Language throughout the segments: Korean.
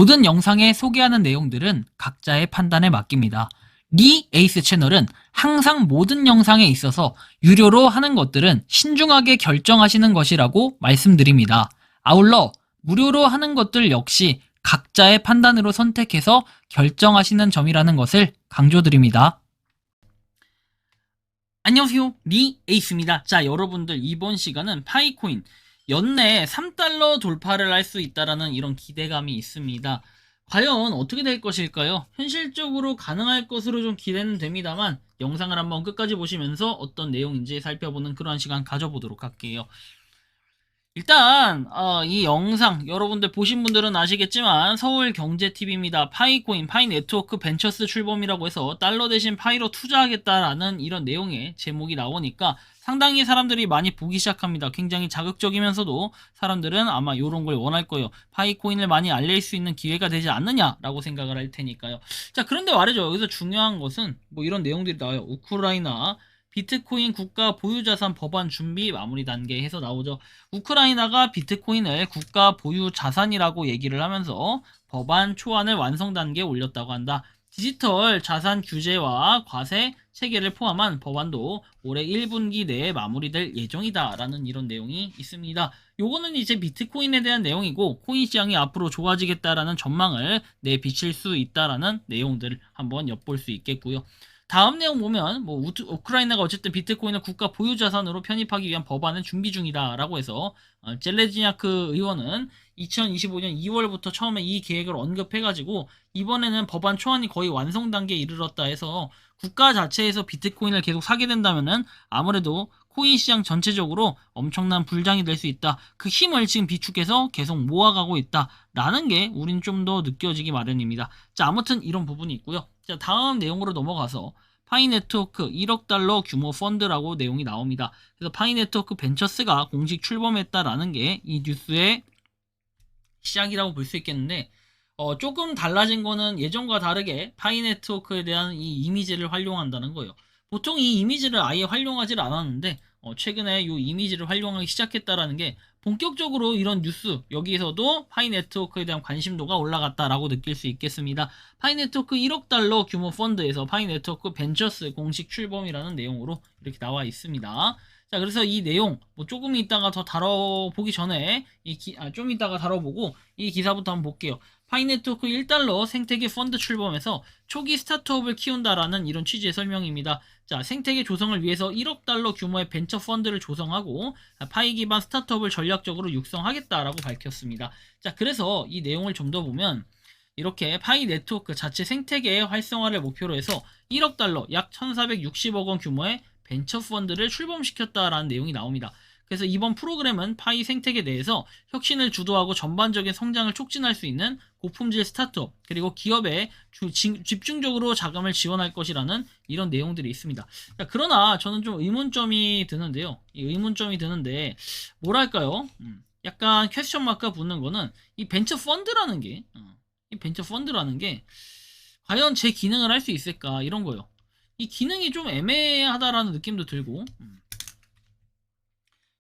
모든 영상에 소개하는 내용들은 각자의 판단에 맡깁니다. 리 에이스 채널은 항상 모든 영상에 있어서 유료로 하는 것들은 신중하게 결정하시는 것이라고 말씀드립니다. 아울러 무료로 하는 것들 역시 각자의 판단으로 선택해서 결정하시는 점이라는 것을 강조드립니다. 안녕하세요, 리 에이스입니다. 자, 여러분들 이번 시간은 파이코인 연내 3달러 돌파를 할 수 있다라는 이런 기대감이 있습니다. 과연 어떻게 될 것일까요? 현실적으로 가능할 것으로 좀 기대는 됩니다만 영상을 한번 끝까지 보시면서 어떤 내용인지 살펴보는 그런 시간 가져보도록 할게요. 일단 이 영상 여러분들 보신 분들은 아시겠지만 서울경제TV입니다. 파이코인, 파이네트워크 벤처스 출범이라고 해서 달러 대신 파이로 투자하겠다라는 이런 내용의 제목이 나오니까 상당히 사람들이 많이 보기 시작합니다. 굉장히 자극적이면서도 사람들은 아마 이런 걸 원할 거예요. 파이코인을 많이 알릴 수 있는 기회가 되지 않느냐라고 생각을 할 테니까요. 자, 그런데 말이죠. 여기서 중요한 것은 뭐 이런 내용들이 나와요. 우크라이나 비트코인 국가 보유자산 법안 준비 마무리 단계 해서 나오죠. 우크라이나가 비트코인을 국가 보유 자산이라고 얘기를 하면서 법안 초안을 완성 단계에 올렸다고 한다. 디지털 자산 규제와 과세 체계를 포함한 법안도 올해 1분기 내에 마무리될 예정이다 라는 이런 내용이 있습니다. 요거는 이제 비트코인에 대한 내용이고 코인 시장이 앞으로 좋아지겠다라는 전망을 내비칠 수 있다라는 내용들을 한번 엿볼 수 있겠고요. 다음 내용 보면 뭐 우크라이나가 어쨌든 비트코인을 국가 보유 자산으로 편입하기 위한 법안을 준비 중이다라고 해서 젤레지냐크 의원은 2025년 2월부터 처음에 이 계획을 언급해가지고 이번에는 법안 초안이 거의 완성 단계에 이르렀다 해서 국가 자체에서 비트코인을 계속 사게 된다면은 아무래도 코인 시장 전체적으로 엄청난 불장이 될 수 있다. 그 힘을 지금 비축해서 계속 모아가고 있다라는 게 우린 좀 더 느껴지기 마련입니다. 자, 아무튼 이런 부분이 있고요. 자, 다음 내용으로 넘어가서 파이네트워크 1억 달러 규모 펀드라고 내용이 나옵니다. 그래서 파이네트워크 벤처스가 공식 출범했다라는 게 이 뉴스의 시작이라고 볼 수 있겠는데 조금 달라진 거는 예전과 다르게 파이네트워크에 대한 이 이미지를 활용한다는 거예요. 보통 이 이미지를 아예 활용하지 않았는데 최근에 이 이미지를 활용하기 시작했다라는 게 본격적으로 이런 뉴스 여기에서도 파이네트워크에 대한 관심도가 올라갔다라고 느낄 수 있겠습니다. 파이네트워크 1억 달러 규모 펀드에서 파이네트워크 벤처스 공식 출범이라는 내용으로 이렇게 나와 있습니다. 자, 그래서 이 내용 뭐 조금 있다가 더 다뤄보기 전에 좀 이따가 다뤄보고 이 기사부터 한번 볼게요. 파이네트워크 1달러 생태계 펀드 출범해서 초기 스타트업을 키운다라는 이런 취지의 설명입니다. 자, 생태계 조성을 위해서 1억 달러 규모의 벤처 펀드를 조성하고 파이 기반 스타트업을 전략적으로 육성하겠다라고 밝혔습니다. 자, 그래서 이 내용을 좀 더 보면 이렇게 파이 네트워크 자체 생태계의 활성화를 목표로 해서 1억 달러 약 1460억 원 규모의 벤처 펀드를 출범시켰다라는 내용이 나옵니다. 그래서 이번 프로그램은 파이 생태계 내에서 혁신을 주도하고 전반적인 성장을 촉진할 수 있는 고품질 스타트업 그리고 기업에 집중적으로 자금을 지원할 것이라는 이런 내용들이 있습니다. 자, 그러나 저는 좀 의문점이 드는데요. 이 의문점이 드는데 뭐랄까요? 약간 퀘스천 마크가 붙는 거는 이 벤처 펀드라는 게 과연 제 기능을 할 수 있을까 이런 거예요. 이 기능이 좀 애매하다라는 느낌도 들고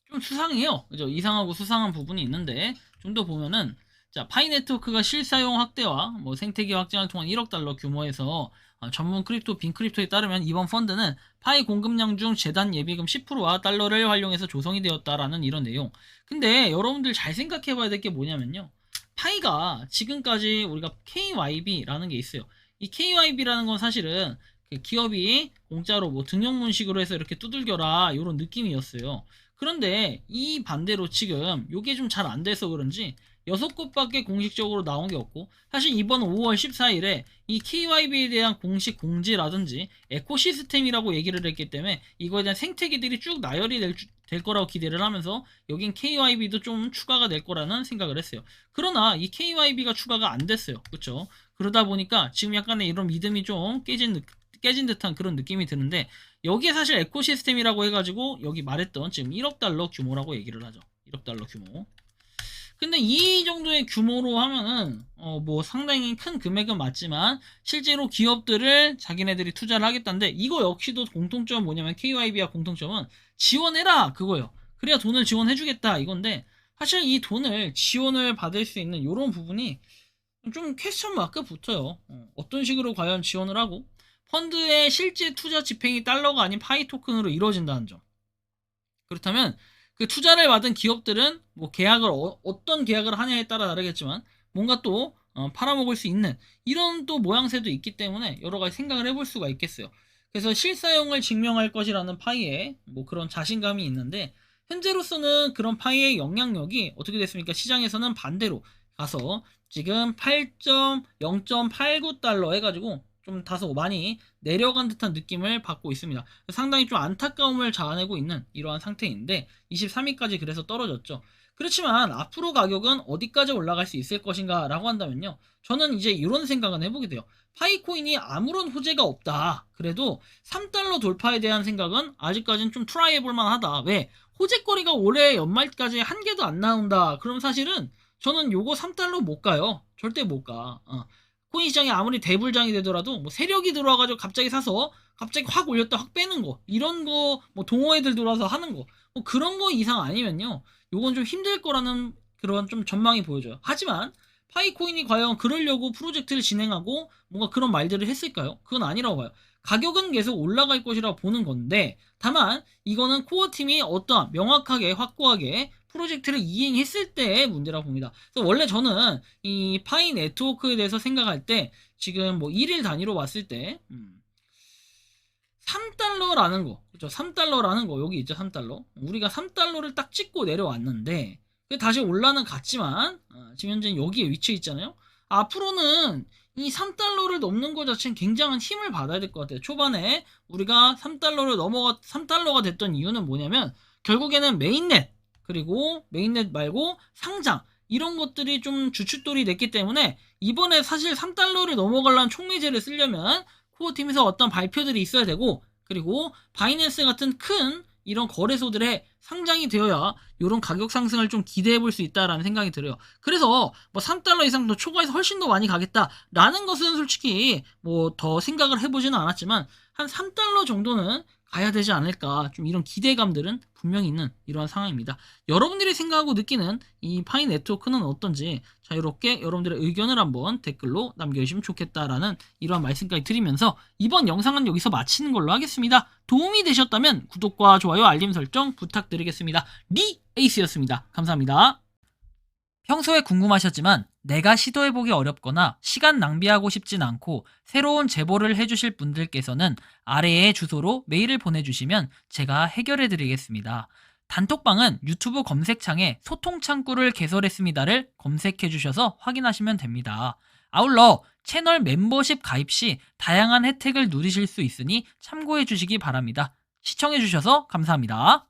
좀 수상해요. 그죠? 이상하고 수상한 부분이 있는데 좀 더 보면은 자, 파이 네트워크가 실사용 확대와 뭐 생태계 확장을 통한 1억 달러 규모에서 전문 크립토 빈크립토에 따르면 이번 펀드는 파이 공급량 중 재단 예비금 10%와 달러를 활용해서 조성이 되었다라는 이런 내용. 근데 여러분들 잘 생각해 봐야 될 게 뭐냐면요. 파이가 지금까지 우리가 KYB라는 게 있어요. 이 KYB라는 건 사실은 그 기업이 공짜로 뭐 등용문식으로 해서 이렇게 두들겨라 이런 느낌이었어요. 그런데 이 반대로 지금 이게 좀 잘 안 돼서 그런지 6곳밖에 공식적으로 나온 게 없고 사실 이번 5월 14일에 이 KYB에 대한 공식 공지라든지 에코시스템이라고 얘기를 했기 때문에 이거에 대한 생태계들이 쭉 나열이 될 거라고 기대를 하면서 여긴 KYB도 좀 추가가 될 거라는 생각을 했어요. 그러나 이 KYB가 추가가 안 됐어요. 그렇죠? 그러다 보니까 지금 약간의 이런 믿음이 좀 깨진 듯한 그런 느낌이 드는데 여기에 사실 에코시스템이라고 해가지고 여기 말했던 지금 1억 달러 규모라고 얘기를 하죠. 1억 달러 규모. 근데 이 정도의 규모로 하면은 뭐 상당히 큰 금액은 맞지만 실제로 기업들을 자기네들이 투자를 하겠다는데 이거 역시도 공통점은 뭐냐면 KYB와 공통점은 지원해라 그거예요. 그래야 돈을 지원해주겠다 이건데 사실 이 돈을 지원을 받을 수 있는 이런 부분이 좀 퀘스천 마크 붙어요. 어떤 식으로 과연 지원을 하고 펀드의 실제 투자 집행이 달러가 아닌 파이 토큰으로 이루어진다는 점. 그렇다면 그 투자를 받은 기업들은 뭐 계약을 어떤 계약을 하냐에 따라 다르겠지만 뭔가 또 팔아먹을 수 있는 이런 또 모양새도 있기 때문에 여러 가지 생각을 해볼 수가 있겠어요. 그래서 실사용을 증명할 것이라는 파이에 뭐 그런 자신감이 있는데 현재로서는 그런 파이의 영향력이 어떻게 됐습니까? 시장에서는 반대로 가서 지금 8.0.89달러 해가지고 좀 다소 많이 내려간 듯한 느낌을 받고 있습니다. 상당히 좀 안타까움을 자아내고 있는 이러한 상태인데 23위까지 그래서 떨어졌죠. 그렇지만 앞으로 가격은 어디까지 올라갈 수 있을 것인가 라고 한다면요, 저는 이제 이런 생각은 해보게 돼요. 파이코인이 아무런 호재가 없다, 그래도 3달러 돌파에 대한 생각은 아직까지는 좀 트라이 해볼만 하다. 왜? 호재거리가 올해 연말까지 한 개도 안 나온다. 그럼 사실은 저는 요거 3달러 못 가요. 절대 못 가. 코인 시장이 아무리 대불장이 되더라도 뭐 세력이 들어와가지고 갑자기 사서 갑자기 확 올렸다 확 빼는 거, 이런 거, 뭐 동호회들 들어와서 하는 거, 뭐 그런 거 이상 아니면요, 요건 좀 힘들 거라는 그런 좀 전망이 보여져요. 하지만 파이코인이 과연 그러려고 프로젝트를 진행하고 뭔가 그런 말들을 했을까요? 그건 아니라고 봐요. 가격은 계속 올라갈 것이라고 보는 건데, 다만 이거는 코어 팀이 어떠한 명확하게 확고하게 프로젝트를 이행했을 때의 문제라고 봅니다. 그래서 원래 저는 이 파이 네트워크에 대해서 생각할 때 지금 뭐 1일 단위로 봤을 때 3달러라는 거, 그렇죠? 3달러라는 거 여기 있죠. 3달러. 우리가 3달러를 딱 찍고 내려왔는데 다시 올라는 갔지만 지금 현재 여기에 위치해 있잖아요. 앞으로는 이 3달러를 넘는 것 자체는 굉장한 힘을 받아야 될 것 같아요. 초반에 우리가 3달러가 됐던 이유는 뭐냐면 결국에는 메인넷, 그리고 메인넷 말고 상장, 이런 것들이 좀 주춧돌이 됐기 때문에 이번에 사실 3달러를 넘어가려는 촉매제를 쓰려면 코어팀에서 어떤 발표들이 있어야 되고, 그리고 바이낸스 같은 큰 이런 거래소들의 상장이 되어야 이런 가격 상승을 좀 기대해 볼 수 있다라는 생각이 들어요. 그래서 뭐 3달러 이상 더 초과해서 훨씬 더 많이 가겠다라는 것은 솔직히 뭐 더 생각을 해보지는 않았지만 한 3달러 정도는 가야 되지 않을까, 좀 이런 기대감들은 분명히 있는 이러한 상황입니다. 여러분들이 생각하고 느끼는 이 파이 네트워크는 어떤지 자유롭게 여러분들의 의견을 한번 댓글로 남겨주시면 좋겠다라는 이러한 말씀까지 드리면서 이번 영상은 여기서 마치는 걸로 하겠습니다. 도움이 되셨다면 구독과 좋아요, 알림 설정 부탁드리겠습니다. 리 에이스였습니다. 감사합니다. 평소에 궁금하셨지만 내가 시도해보기 어렵거나 시간 낭비하고 싶진 않고 새로운 제보를 해주실 분들께서는 아래의 주소로 메일을 보내주시면 제가 해결해드리겠습니다. 단톡방은 유튜브 검색창에 소통창구를 개설했습니다를 검색해주셔서 확인하시면 됩니다. 아울러 채널 멤버십 가입 시 다양한 혜택을 누리실 수 있으니 참고해주시기 바랍니다. 시청해주셔서 감사합니다.